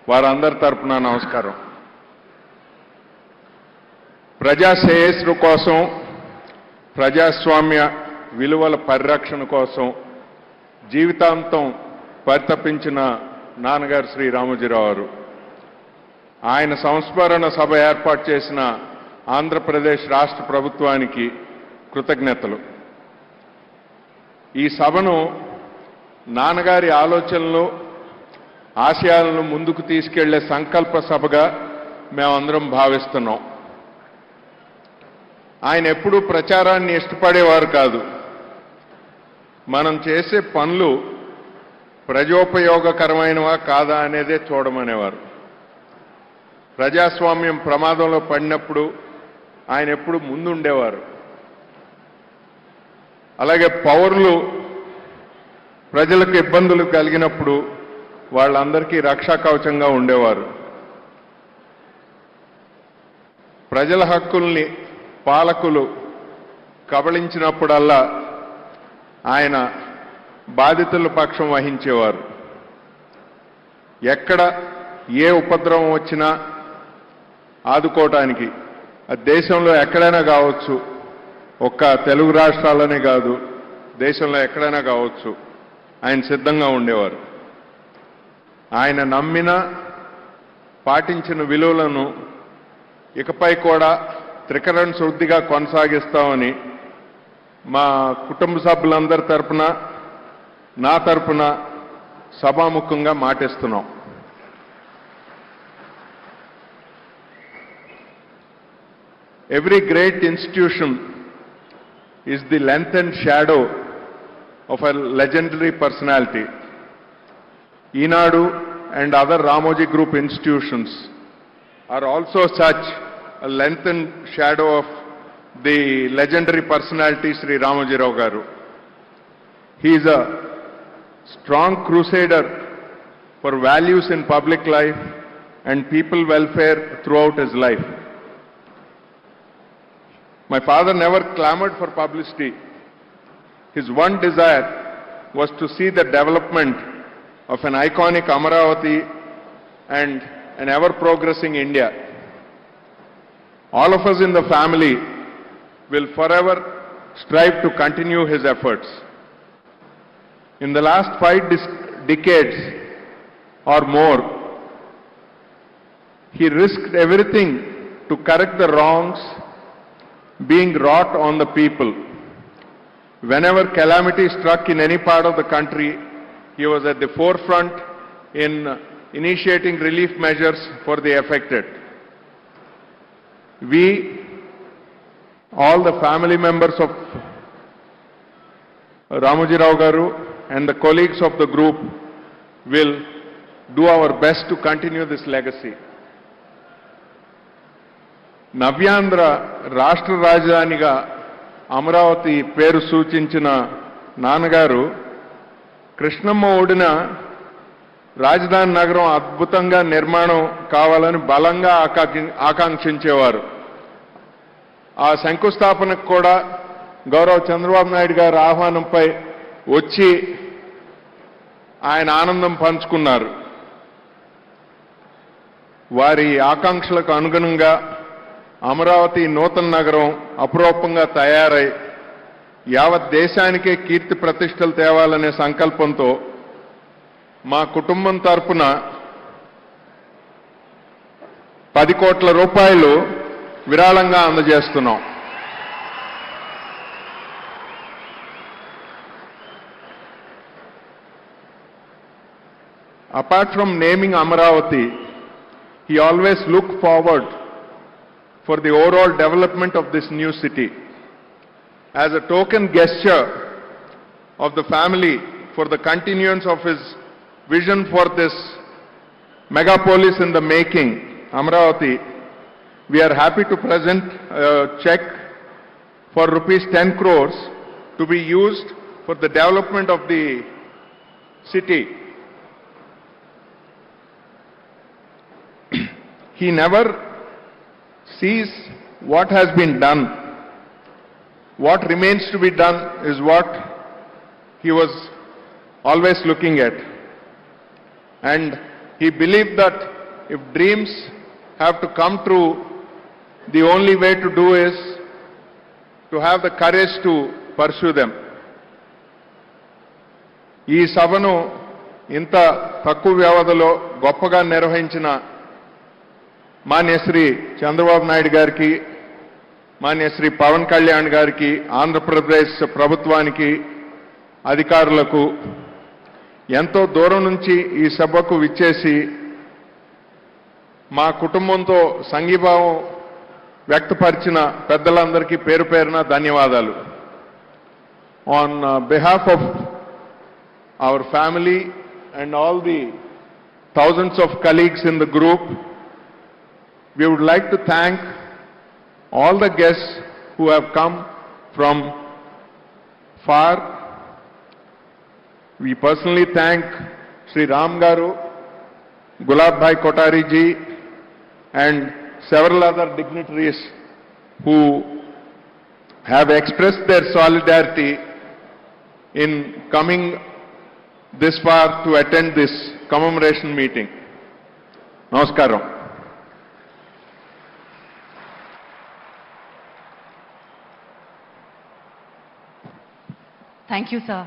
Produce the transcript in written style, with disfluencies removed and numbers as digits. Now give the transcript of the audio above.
వారందరి తరపున నమస్కారం. ప్రజా శ్రేయస్సు కోసం, ప్రజాస్వామ్య విలువల పరిరక్షణ కోసం జీవితాంతం పరితపించిన నాన్నగారు శ్రీ రామోజీరావు గారు. ఆయన సంస్మరణ సభ ఏర్పాటు చేసిన ఆంధ్రప్రదేశ్ రాష్ట్ర ప్రభుత్వానికి కృతజ్ఞతలు. ఈ సభను నాన్నగారి ఆలోచనలు, ఆశయాలను ముందుకు తీసుకెళ్లే సంకల్ప సభగా మేమందరం భావిస్తున్నాం. ఆయన ఎప్పుడూ ప్రచారాన్ని ఇష్టపడేవారు కాదు. మనం చేసే పనులు ప్రజోపయోగకరమైనవా కాదా అనేదే చూడమనేవారు. ప్రజాస్వామ్యం ప్రమాదంలో పడినప్పుడు ఆయన ఎప్పుడు ముందుండేవారు. అలాగే పౌరులు ప్రజలకు ఇబ్బందులు కలిగినప్పుడు వాళ్ళందరికీ రక్షా కవచంగా ఉండేవారు. ప్రజల హక్కుల్ని పాలకులు కబళించినప్పుడల్లా ఆయన బాధితుల పక్షం వహించేవారు. ఎక్కడ ఏ ఉపద్రవం వచ్చినా ఆదుకోవటానికి దేశంలో ఎక్కడైనా కావచ్చు, ఒక్క తెలుగు రాష్ట్రాలనే కాదు, దేశంలో ఎక్కడైనా కావచ్చు, ఆయన సిద్ధంగా ఉండేవారు. ఆయన నమ్మిన, పాటించిన విలువలను ఇకపై కూడా త్రికరణ శుద్ధిగా కొనసాగిస్తామని మా కుటుంబ సభ్యులందరి తరపున, నా తరపున సభాముఖంగా మాటిస్తున్నాం. Every great institution is the lengthened shadow of a legendary personality. Eenadu and other Ramoji Group institutions are also such a lengthened shadow of the legendary personality Sri Ramoji Rao Garu. He is a strong crusader for values in public life and people welfare throughout his life. My father never clamored for publicity. His one desire was to see the development of an iconic Amaravati and an ever-progressing India. All of us in the family will forever strive to continue his efforts. In the last 5 decades or more, he risked everything to correct the wrongs being wrought on the people. Whenever calamity struck in any part of the country, he was at the forefront in initiating relief measures for the affected. We, all the family members of Ramoji Rao Garu and the colleagues of the group, will do our best to continue this legacy. నవ్యాంధ్ర రాష్ట్ర రాజధానిగా అమరావతి పేరు సూచించిన నాన్నగారు కృష్ణమ్మ ఒడిన రాజధాని నగరం అద్భుతంగా నిర్మాణం కావాలని బలంగా ఆకాంక్షించేవారు. ఆ శంకుస్థాపనకు కూడా గౌరవ చంద్రబాబు నాయుడు గారి ఆహ్వానంపై వచ్చి ఆయన ఆనందం పంచుకున్నారు. వారి ఆకాంక్షలకు అనుగుణంగా అమరావతి నూతన నగరం అపురూపంగా తయారై యావత్ దేశానికే కీర్తి ప్రతిష్టలు తేవాలనే సంకల్పంతో మా కుటుంబం తరపున 10 కోట్ల రూపాయలు విరాళంగా అందజేస్తున్నాం. Apart from naming Amaravati, he always looked forward for the overall development of this new city. As a token gesture of the family for the continuance of his vision for this megapolis in the making, Amaravati, we are happy to present a check for rupees 10 crores to be used for the development of the city. He never sees what has been done. What remains to be done is what he was always looking at. And He believed that if dreams have to come true, the only way to do is to have the courage to pursue them. ఈ సభను ఇంత తక్కువ వ్యవధిలో గొప్పగా నిర్వహించిన మాన్య శ్రీ చంద్రబాబు నాయుడు గారికి, మాన్య శ్రీ పవన్ కళ్యాణ్ గారికి, ఆంధ్రప్రదేశ్ ప్రభుత్వానికి, అధికారులకు, ఎంతో దూరం నుంచి ఈ సభకు విచ్చేసి మా కుటుంబంతో సంఘీభావం వ్యక్తపరిచిన పెద్దలందరికీ పేరు పేరున ధన్యవాదాలు. On behalf of our family and all the thousands of colleagues in the group, we would like to thank all the guests who have come from far. We personally thank Sri Ram Garu, Gulab Bhai Kotari ji and several other dignitaries who have expressed their solidarity in coming this far to attend this commemoration meeting. Namaskaram. Thank you, sir.